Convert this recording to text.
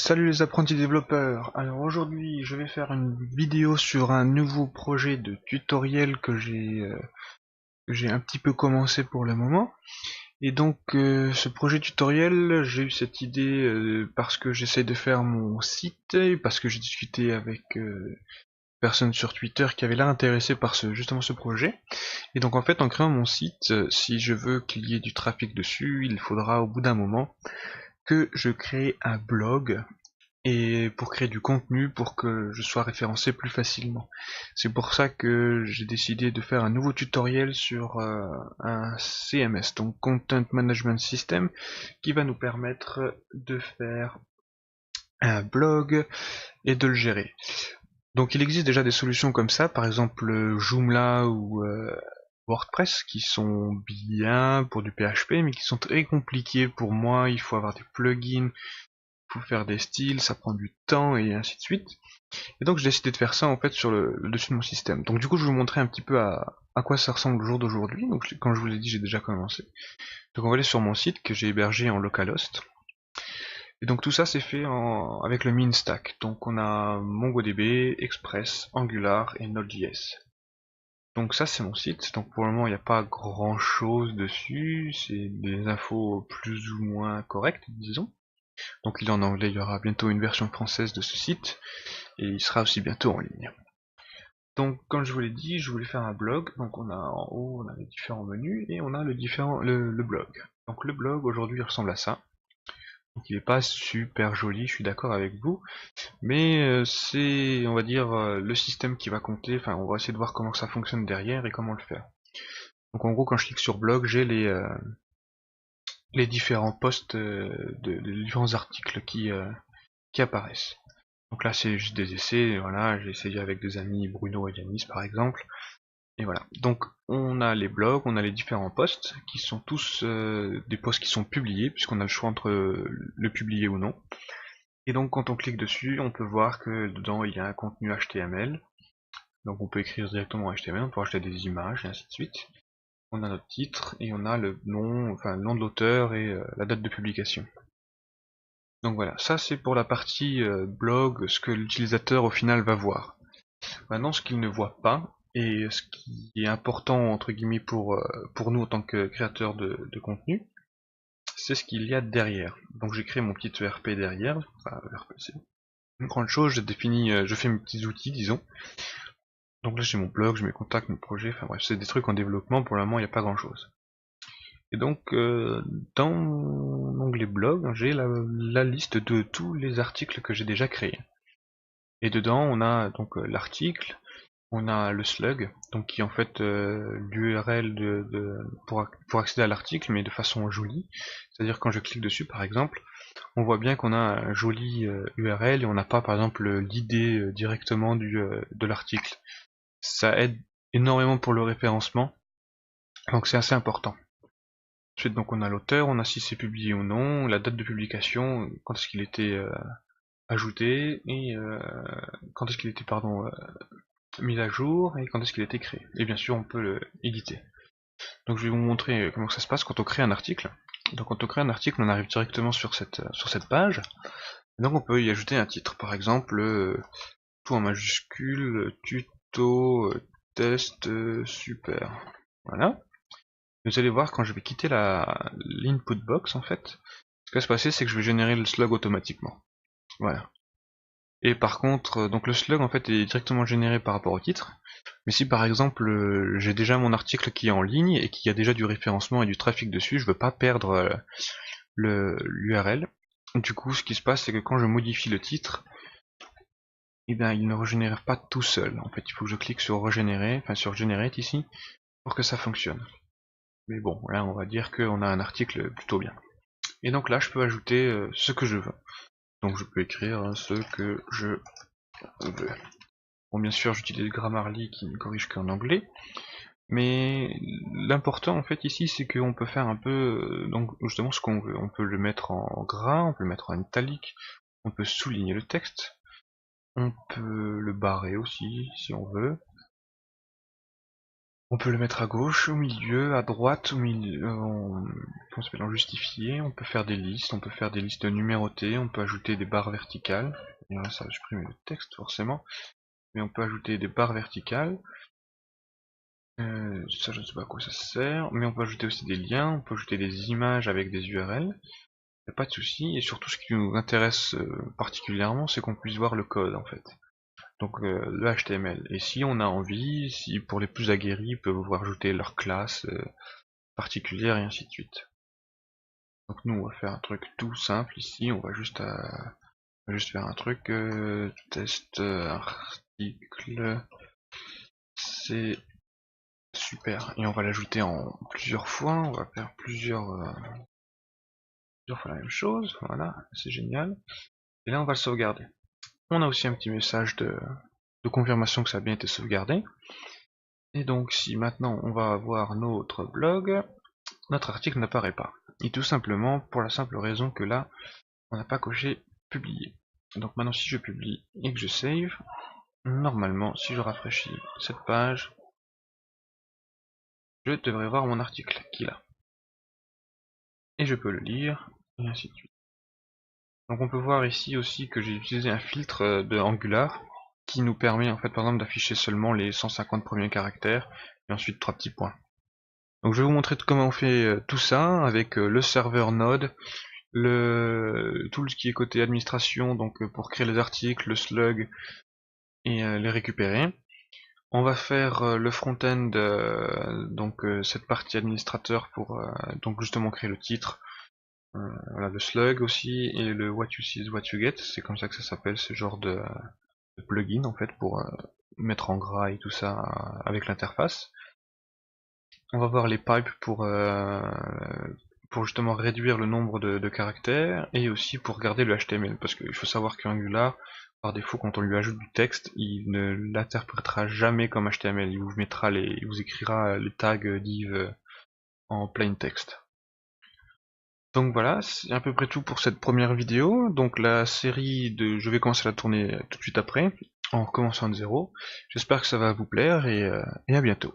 Salut les apprentis développeurs. Alors aujourd'hui je vais faire une vidéo sur un nouveau projet de tutoriel que j'ai un petit peu commencé pour le moment. Et donc ce projet tutoriel, j'ai eu cette idée parce que j'essaie de faire mon site, et parce que j'ai discuté avec personnes sur Twitter qui avaient l'air intéressées par justement ce projet. Et donc en fait en créant mon site, si je veux qu'il y ait du trafic dessus, il faudra au bout d'un moment que je crée un blog et pour créer du contenu pour que je sois référencé plus facilement. C'est pour ça que j'ai décidé de faire un nouveau tutoriel sur un CMS, donc Content Management System, qui va nous permettre de faire un blog et de le gérer. Donc il existe déjà des solutions comme ça, par exemple Joomla ou WordPress, qui sont bien pour du PHP, mais qui sont très compliqués pour moi. Il faut avoir des plugins, il faut faire des styles, ça prend du temps et ainsi de suite. Et donc j'ai décidé de faire ça en fait sur le dessus de mon système. Donc du coup je vais vous montrer un petit peu à quoi ça ressemble le jour d'aujourd'hui. Donc comme je vous l'ai dit, j'ai déjà commencé. Donc on va aller sur mon site que j'ai hébergé en localhost. Et donc tout ça c'est fait avec le min stack. Donc on a MongoDB, Express, Angular et Node.js. Donc ça c'est mon site. Donc pour le moment il n'y a pas grand chose dessus. C'est des infos plus ou moins correctes, disons. Donc il est en anglais, il y aura bientôt une version française de ce site. Et il sera aussi bientôt en ligne. Donc, comme je vous l'ai dit, je voulais faire un blog. Donc, on a en haut, on a les différents menus et on a le blog. Donc, le blog aujourd'hui il ressemble à ça. Donc, il n'est pas super joli, je suis d'accord avec vous, mais c'est, on va dire, le système qui va compter. Enfin, on va essayer de voir comment ça fonctionne derrière et comment le faire. Donc, en gros, quand je clique sur blog, j'ai les différents posts de différents articles qui apparaissent. Donc là, c'est juste des essais. Voilà, j'ai essayé avec des amis Bruno et Yanis par exemple. Et voilà. Donc on a les blogs, on a les différents posts qui sont tous des posts qui sont publiés puisqu'on a le choix entre le publier ou non. Et donc quand on clique dessus, on peut voir que dedans il y a un contenu HTML. Donc on peut écrire directement en HTML, on peut ajouter des images et ainsi de suite. On a notre titre et on a le nom, enfin le nom de l'auteur et la date de publication. Donc voilà, ça c'est pour la partie blog, ce que l'utilisateur au final va voir. Maintenant, ce qu'il ne voit pas, et ce qui est important entre guillemets pour nous en tant que créateurs de contenu, c'est ce qu'il y a derrière. Donc j'ai créé mon petit ERP derrière, enfin ERP c'est une grande chose, j'ai défini, je fais mes petits outils disons. Donc là j'ai mon blog, j'ai mes contacts, mes projets, enfin bref, c'est des trucs en développement, pour le moment il n'y a pas grand chose. Et donc dans mon onglet blog, j'ai la liste de tous les articles que j'ai déjà créés. Et dedans on a donc l'article, on a le slug, donc qui est en fait l'URL pour accéder à l'article, mais de façon jolie. C'est-à-dire quand je clique dessus, par exemple, on voit bien qu'on a un joli URL et on n'a pas, par exemple, l'idée directement de l'article. Ça aide énormément pour le référencement, donc c'est assez important. Ensuite, donc on a l'auteur, on a si c'est publié ou non, la date de publication, quand est-ce qu'il était ajouté et quand est-ce qu'il était mis à jour et quand est-ce qu'il a été créé. Et bien sûr, on peut le éditer. Donc je vais vous montrer comment ça se passe quand on crée un article. Donc quand on crée un article, on arrive directement sur cette page. Et donc on peut y ajouter un titre. Par exemple, tout en majuscule, tuto, test, super. Voilà. Vous allez voir quand je vais quitter l'input box en fait, ce qui va se passer c'est que je vais générer le slug automatiquement. Voilà. Et par contre, donc le slug en fait est directement généré par rapport au titre. Mais si par exemple j'ai déjà mon article qui est en ligne et qu'il y a déjà du référencement et du trafic dessus, je veux pas perdre l'URL. Du coup, ce qui se passe, c'est que quand je modifie le titre, eh bien, il ne régénère pas tout seul. En fait, il faut que je clique sur régénérer, enfin sur generate ici, pour que ça fonctionne. Mais bon, là, on va dire qu'on a un article plutôt bien. Et donc là, je peux ajouter ce que je veux. Donc je peux écrire ce que je veux. Bon, bien sûr, j'utilise Grammarly qui ne corrige qu'en anglais. Mais l'important en fait ici c'est qu'on peut faire un peu donc justement ce qu'on veut. On peut le mettre en gras, on peut le mettre en italique, on peut souligner le texte, on peut le barrer aussi si on veut. On peut le mettre à gauche, au milieu, à droite, au milieu, comment s'appelle, en justifié. On peut faire des listes numérotées, on peut ajouter des barres verticales. Et là, ça va supprimer le texte forcément, mais on peut ajouter des barres verticales. Ça, je ne sais pas à quoi ça sert, mais on peut ajouter aussi des liens, on peut ajouter des images avec des URL. Y a pas de souci, et surtout ce qui nous intéresse particulièrement, c'est qu'on puisse voir le code en fait. Donc le HTML. Et si on a envie, si pour les plus aguerris, ils peuvent rajouter leur classe particulière et ainsi de suite. Donc nous on va faire un truc tout simple ici, on va juste faire un truc test article, c'est super, et on va l'ajouter en plusieurs fois, on va faire plusieurs fois la même chose, voilà, c'est génial. Et là on va le sauvegarder. On a aussi un petit message de confirmation que ça a bien été sauvegardé. Et donc si maintenant on va voir notre blog, notre article n'apparaît pas. Et tout simplement pour la simple raison que là, on n'a pas coché publier. Donc maintenant si je publie et que je save, normalement si je rafraîchis cette page, je devrais voir mon article qui est là. Et je peux le lire, et ainsi de suite. Donc on peut voir ici aussi que j'ai utilisé un filtre de Angular qui nous permet en fait par exemple d'afficher seulement les 150 premiers caractères et ensuite 3 petits points. Donc je vais vous montrer comment on fait tout ça avec le serveur Node, tout ce qui est côté administration, donc pour créer les articles, le slug et les récupérer. On va faire le front-end, donc cette partie administrateur pour donc justement créer le titre, voilà, le slug aussi, et le what you see is what you get, c'est comme ça que ça s'appelle, ce genre de plugin en fait pour mettre en gras et tout ça avec l'interface. On va voir les pipes pour justement réduire le nombre de caractères et aussi pour garder le HTML, parce qu'il faut savoir qu'Angular, par défaut, quand on lui ajoute du texte, il ne l'interprétera jamais comme HTML, il vous écrira les tags div en plain text. Donc voilà, c'est à peu près tout pour cette première vidéo. Donc la série je vais commencer à la tourner tout de suite après, en recommençant de zéro. J'espère que ça va vous plaire et à bientôt.